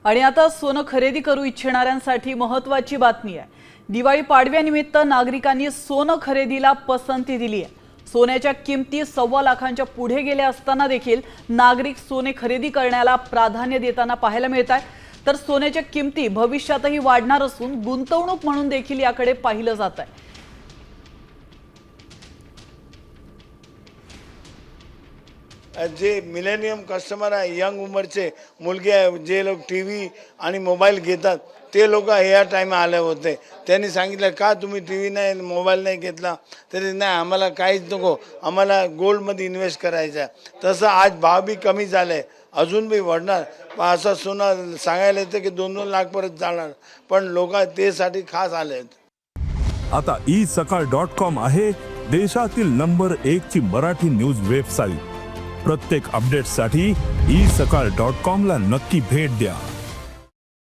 आणि आता सोनं खरेदी करू इच्छिणाऱ्यांसाठी महत्त्वाची बातमी आहे। दिवाळी पाडव्यानिमित्त नागरिकांनी सोनं खरेदीला पसंती दिली आहे। सोन्याच्या किमती 1.25 लाखांच्या पुढे गेल्या असताना देखील नागरिक सोने खरेदी करण्याला प्राधान्य देताना पाहायला मिळत आहे। तर सोन्याच्या किमती भविष्यातही वाढणार असून गुंतवणूक म्हणून देखील याकडे पाहिलं जात आहे। जे मिलेनियम कस्टमर आहे, यंग उमरचे मुलगे आहे, जे लोक टीव्ही आणि मोबाईल घेतात ते लोक या टाइम आले होते। त्यांनी सांगितलं का तुम्ही टीव्ही नाही मोबाईल नाही घेतला, तरी नाही आम्हाला काहीच नको, आम्हाला गोल्डमध्ये इन्व्हेस्ट करायचं आहे। तसं आज भाव बी कमी झाले, अजून बी वाढणार। असं सोनं सांगायला येतं की 2-2 लाख परत जाणार, पण लोक त्यासाठी खास आले आहेत। आता isakal.com आहे देशातील नंबर 1 ची मराठी न्यूज वेबसाईट। प्रत्येक अपडेटसाठी isakal.com ला नक्की भेट द्या।